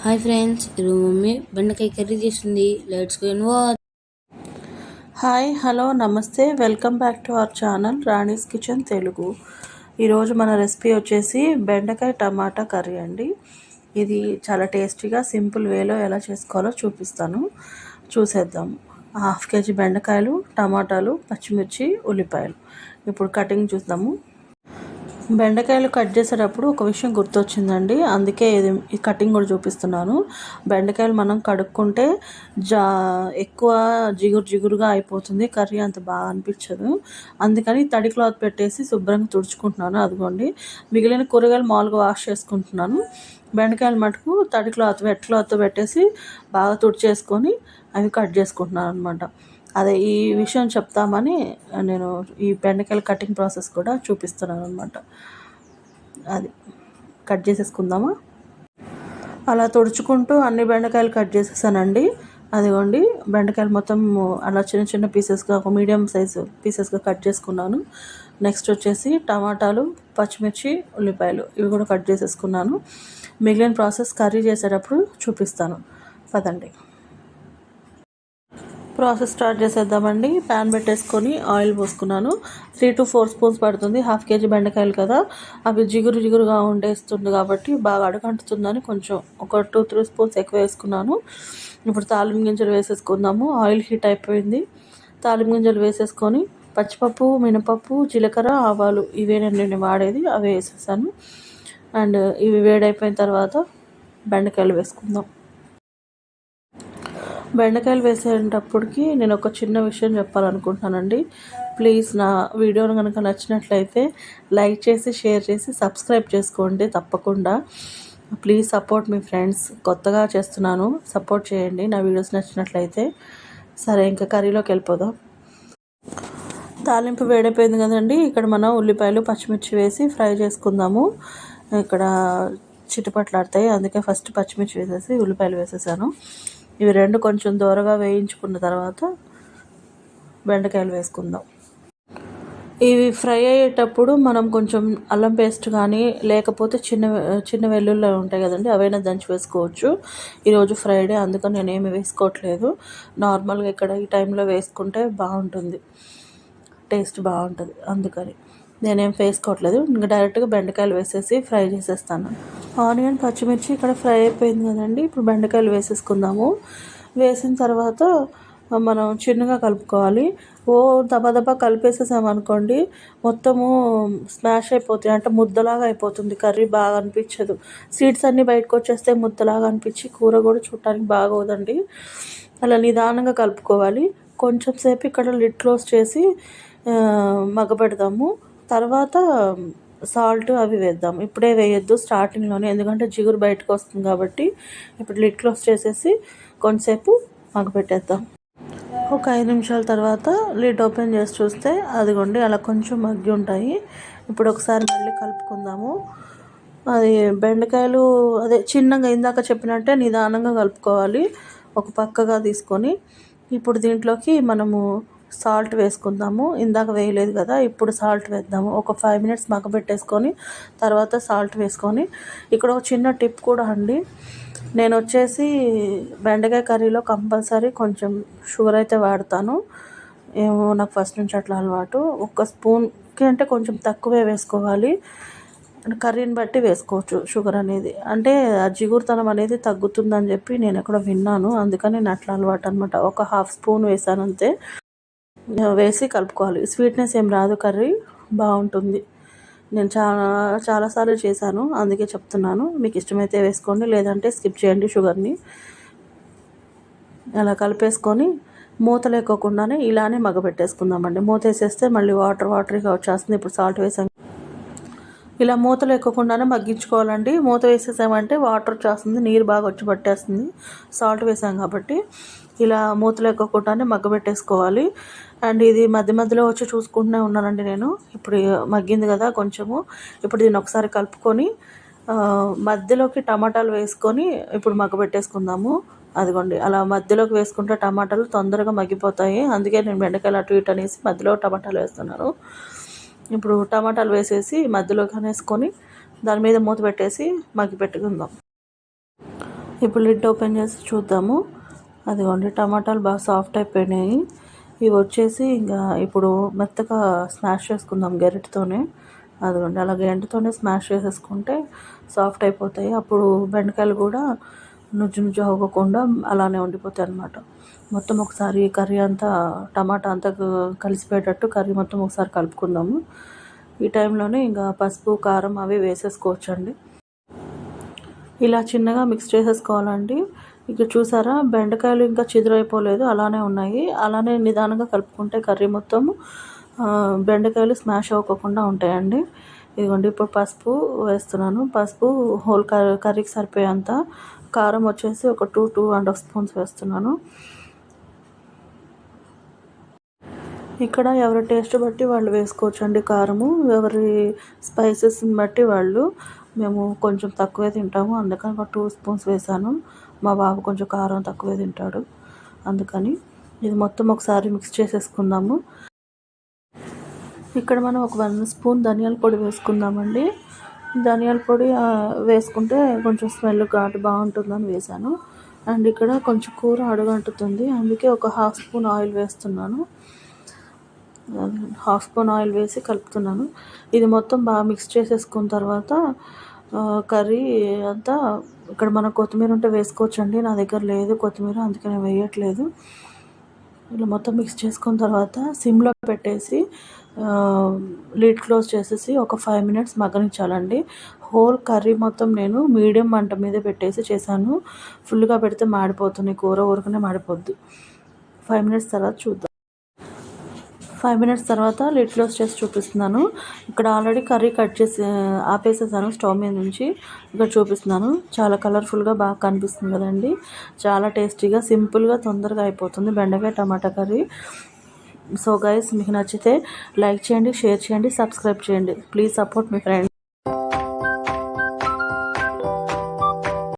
Hi friends, ఈరోజు mummy బెండకాయ curry చేస్తుంది. Let's go and watch. Hi hello నమస్తే, welcome back to our channel Rani's kitchen Telugu. ఈరోజు మన రెసిపీ వచ్చేసి బెండకాయ టమాటా కర్రీ అండి. ఇది చాలా టేస్టీగా సింపుల్ వేలో ఎలా చేసుకోవాలో చూపిస్తాను, చూసేద్దాము. 1/2 kg బెండకాయలు, టమాటాలు, పచ్చిమిర్చి, ఉల్లిపాయలు. ఇప్పుడు కటింగ్ చూద్దాము. బెండకాయలు కట్ చేసేటప్పుడు ఒక విషయం గుర్తొచ్చిందండి, అందుకే ఈ కటింగ్ కూడా చూపిస్తున్నాను. బెండకాయలు మనం కడుక్కుంటే ఎక్కువ జిగురుగా అయిపోతుంది, కర్రీ అంత బాగా అనిపించదు. అందుకని తడి క్లాత్ పెట్టేసి శుభ్రంగా తుడుచుకుంటున్నాను. అదిగోండి, మిగిలిన కూరగాయలు మామూలుగా వాష్ చేసుకుంటున్నాను. బెండకాయలు మటుకు తడి క్లాత్, వెట్ క్లాత్ పెట్టేసి బాగా తుడిచేసుకొని అవి కట్ చేసుకుంటున్నాను అనమాట. అదే ఈ విషయం చెప్తామని నేను ఈ బెండకాయల కటింగ్ ప్రాసెస్ కూడా చూపిస్తున్నాను అనమాట. అది కట్ చేసేసుకుందామా. అలా తుడుచుకుంటూ అన్ని బెండకాయలు కట్ చేసేసానండి. అదిగోండి, బెండకాయలు మొత్తం అలా చిన్న చిన్న పీసెస్గా, ఒక మీడియం సైజు పీసెస్గా కట్ చేసుకున్నాను. నెక్స్ట్ వచ్చేసి టమాటాలు, పచ్చిమిర్చి, ఉల్లిపాయలు ఇవి కూడా కట్ చేసేసుకున్నాను. మిగిలిన ప్రాసెస్ కర్రీ చేసేటప్పుడు చూపిస్తాను, పదండి. ప్రాసెస్ స్టార్ట్ చేసేద్దామండి. ప్యాన్ పెట్టేసుకొని ఆయిల్ పోసుకున్నాను. 3 to 4 స్పూన్స్ పడుతుంది. 1/2 kg బెండకాయలు కదా, అవి జిగురుగా ఉండేస్తుంది కాబట్టి బాగా అడుగంటుతుందని కొంచెం ఒక 2-3 స్పూన్స్ ఎక్కువ వేసుకున్నాను. ఇప్పుడు తాలింపు గింజలు వేసేసుకుందాము. ఆయిల్ హీట్ అయిపోయింది. తాలింపు గింజలు వేసేసుకొని పచ్చిపప్పు, మినపప్పు, జీలకర్ర, ఆవాలు ఇవే నేను వాడేది, అవి వేసేసాను. అండ్ ఇవి వేడైపోయిన తర్వాత బెండకాయలు వేసుకుందాం. బెండకాయలు వేసేటప్పటికి నేను ఒక చిన్న విషయం చెప్పాలనుకుంటున్నానండి. ప్లీజ్ నా వీడియోను కనుక నచ్చినట్లయితే లైక్ చేసి, షేర్ చేసి, సబ్స్క్రైబ్ చేసుకోండి తప్పకుండా. Please support me friends. కొత్తగా చేస్తున్నాను, సపోర్ట్ చేయండి నా వీడియోస్ నచ్చినట్లయితే. సరే, ఇంకా కర్రీలోకి వెళ్ళిపోదాం. తాలింపు వేడైపోయింది కదండి, ఇక్కడ మనం ఉల్లిపాయలు, పచ్చిమిర్చి వేసి ఫ్రై చేసుకుందాము. ఇక్కడ చిటపట్లాడతాయి, అందుకే ఫస్ట్ పచ్చిమిర్చి వేసేసి ఉల్లిపాయలు వేసేసాను. ఇవి రెండు కొంచెం దూరగా వేయించుకున్న తర్వాత బెండకాయలు వేసుకుందాం. ఇవి ఫ్రై అయ్యేటప్పుడు మనం కొంచెం అల్లం పేస్ట్ కానీ, లేకపోతే చిన్న వెల్లుల్లి ఉంటాయి కదండి, అవైనా దంచి వేసుకోవచ్చు. ఈరోజు ఫ్రైడే, అందుకని నేనేమి వేసుకోవట్లేదు. నార్మల్గా ఇక్కడ ఈ టైంలో వేసుకుంటే బాగుంటుంది, టేస్ట్ బాగుంటుంది, అందుకని నేనేం వేసుకోవట్లేదు. ఇంకా డైరెక్ట్గా బెండకాయలు వేసేసి ఫ్రై చేసేస్తాను. ఆనియన్, పచ్చిమిర్చి ఇక్కడ ఫ్రై అయిపోయింది కదండి, ఇప్పుడు బెండకాయలు వేసేసుకుందాము. వేసిన తర్వాత మనం చిన్నగా కలుపుకోవాలి. దబా కలిపేసేసామనుకోండి, మొత్తము స్మాష్ అయిపోతాయి, అంటే ముద్దలాగా అయిపోతుంది, కర్రీ బాగా అనిపించదు. సీడ్స్ అన్నీ బయటకు వచ్చేస్తే ముద్దలాగా అనిపించి కూర కూడా చూడటానికి బాగోదండి. అలా నిదానంగా కలుపుకోవాలి. కొంచెం సేపు ఇక్కడ లిడ్ క్లోజ్ చేసి మగ్గబెడదాము. తర్వాత సాల్ట్ అవి వేద్దాం. ఇప్పుడే వేయొద్దు, స్టార్టింగ్లోనే, ఎందుకంటే జిగురు బయటకు వస్తుంది కాబట్టి. ఇప్పుడు లిడ్ క్లోజ్ చేసేసి కొంతసేపు మగ్గబెట్టేద్దాం. ఒక 5 నిమిషాల తర్వాత లిడ్ ఓపెన్ చేసి చూస్తే అదిగోండి అలా కొంచెం మగ్గి ఉంటాయి. ఇప్పుడు ఒకసారి మళ్ళీ కలుపుకుందాము. అది బెండకాయలు అదే చిన్నగా ఇందాక చెప్పినట్టే నిదానంగా కలుపుకోవాలి, ఒక పక్కగా తీసుకొని. ఇప్పుడు దీంట్లోకి మనము సాల్ట్ వేసుకుందాము. ఇందాక వేయలేదు కదా, ఇప్పుడు సాల్ట్ వేద్దాము. ఒక 5 minutes మగ్గబెట్టేసుకొని తర్వాత సాల్ట్ వేసుకొని. ఇక్కడ ఒక చిన్న టిప్ కూడా అండి, నేను వచ్చేసి బెండకాయ కర్రీలో కంపల్సరీ కొంచెం షుగర్ అయితే వాడతాను. ఏమో నాకు ఫస్ట్ నుంచి అట్లా అలవాటు. 1 స్పూన్కి అంటే కొంచెం తక్కువే వేసుకోవాలి, కర్రీని బట్టి వేసుకోవచ్చు షుగర్ అనేది. అంటే ఆ జిగురుతనం అనేది తగ్గుతుందని చెప్పి నేను ఎక్కడ విన్నాను, అందుకని నేను అట్లా అలవాటు అనమాట. ఒక 1/2 స్పూన్ వేసాను అంతే. వేసి కలుపుకోవాలి. స్వీట్నెస్ ఏం రాదు, కర్రీ బాగుంటుంది. నేను చాలాసార్లు చేశాను, అందుకే చెప్తున్నాను. మీకు ఇష్టమైతే వేసుకోండి, లేదంటే స్కిప్ చేయండి షుగర్ని. అలా కలిపేసుకొని మూత లేకోకుండానే ఇలానే మగ్గబెట్టేసుకుందామండి. మూత వేసేస్తే మళ్ళీ వాటరీగా వచ్చేస్తుంది. ఇప్పుడు సాల్ట్ వేసాం, ఇలా మూత లేకోకుండానే మగ్గించుకోవాలండి. మూత వేసేసామంటే వాటర్ వచ్చేస్తుంది, నీరు బాగా వచ్చి పట్టేస్తుంది, సాల్ట్ వేసాం కాబట్టి. ఇలా మూత లేకోకుండానే మగ్గబెట్టేసుకోవాలి. అండ్ ఇది మధ్యలో వచ్చి చూసుకుంటూనే ఉన్నానండి నేను. ఇప్పుడు మగ్గింది కదా కొంచెము. ఇప్పుడు దీన్ని ఒకసారి కలుపుకొని మధ్యలోకి టమాటాలు వేసుకొని ఇప్పుడు మగ్గబెట్టేసుకుందాము. అదిగోండి, అలా మధ్యలోకి వేసుకుంటే టమాటాలు తొందరగా మగ్గిపోతాయి, అందుకే నేను బెండకాయలు అటు ఇటు అనేసి మధ్యలో టమాటాలు వేస్తున్నాను. ఇప్పుడు టమాటాలు వేసేసి మధ్యలో వేసుకొని దాని మీద మూత పెట్టేసి మగ్గి పెట్టుకుందాం. ఇప్పుడు లిడ్ ఓపెన్ చేసి చూద్దాము. అదిగోండి టమాటాలు బాగా సాఫ్ట్ అయిపోయినాయి. ఇవి వచ్చేసి ఇంకా ఇప్పుడు మెత్తగా స్మాష్ చేసుకుందాం గరిటెతోనే. అదిగోండి అలా గరిటెతోనే స్మాష్ చేసేసుకుంటే సాఫ్ట్ అయిపోతాయి. అప్పుడు బెండకాయలు కూడా నుజ్జు నుజ్జు అవ్వకుండా అలానే ఉండిపోతాయి అన్నమాట. మొత్తం ఒకసారి కర్రీ అంతా టమాటా అంతా కలిసిపోయేటట్టు కర్రీ మొత్తం ఒకసారి కలుపుకుందాము. ఈ టైంలోనే ఇంకా పసుపు కారం అవి వేసేసుకోవచ్చండి. ఇలా చిన్నగా మిక్స్ చేసేసుకోవాలండి. ఇక చూసారా బెండకాయలు ఇంకా చిదురైపోలేదు, అలానే ఉన్నాయి. అలానే నిదానంగా కలుపుకుంటే కర్రీ మొత్తము బెండకాయలు స్మాష్ అవ్వకుండా ఉంటాయండి. ఇదిగోండి ఇప్పుడు పసుపు వేస్తున్నాను. పసుపు హోల్ కర్రీకి సరిపోయేంత. కారం వచ్చేసి ఒక 2.5 స్పూన్స్ వేస్తున్నాను. ఇక్కడ ఎవరి టేస్ట్ బట్టి వాళ్ళు వేసుకోవచ్చండి కారము. ఎవరి స్పైసెస్ని బట్టి వాళ్ళు. మేము కొంచెం తక్కువే తింటాము, అందుకని ఒక 2 స్పూన్స్ వేసాను. మా బాబు కొంచెం కారం తక్కువే తింటాడు, అందుకని. ఇది మొత్తం ఒకసారి మిక్స్ చేసేసుకుందాము. ఇక్కడ మనం ఒక 1 స్పూన్ ధనియాల పొడి వేసుకుందామండి. ధనియాల పొడి వేసుకుంటే కొంచెం స్మెల్ ఘాటు బాగుంటుందని వేసాను. అండ్ ఇక్కడ కొంచెం కూర అడుగంటుతుంది, అందుకే ఒక 1/2 స్పూన్ ఆయిల్ వేస్తున్నాను. 1/2 స్పూన్ ఆయిల్ వేసి కలుపుతున్నాను. ఇది మొత్తం బాగా మిక్స్ చేసేసుకున్న తర్వాత కర్రీ అంతా ఇక్కడ మనం కొత్తిమీర ఉంటే వేసుకోవచ్చండి. నా దగ్గర లేదు కొత్తిమీర, అందుకే నేను వేయట్లేదు. ఇలా మొత్తం మిక్స్ చేసుకున్న తర్వాత సిమ్లో పెట్టేసి లిడ్ క్లోజ్ చేసేసి ఒక 5 మినిట్స్ మగ్గనించాలండి. హోల్ కర్రీ మొత్తం నేను మీడియం మంట మీద పెట్టేసి చేశాను. ఫుల్గా పెడితే మాడిపోతుంది కూర, ఊరకనే మాడిపోద్ది. 5 మినిట్స్ తర్వాత చూద్దాం. 5 మినిట్స్ తర్వాత లిడ్ క్లోజ్ చేసి చూపిస్తున్నాను. ఇక్కడ ఆల్రెడీ కర్రీ కట్ చేసి ఆపేసేసాను స్టవ్ మీద నుంచి. ఇక్కడ చూపిస్తున్నాను. చాలా కలర్ఫుల్గా బాగా కనిపిస్తుంది కదండి. చాలా టేస్టీగా సింపుల్గా తొందరగా అయిపోతుంది బెండకాయ టమాటా కర్రీ. సో గైస్, మీకు నచ్చితే లైక్ చేయండి, షేర్ చేయండి, సబ్స్క్రైబ్ చేయండి. Please support me friends.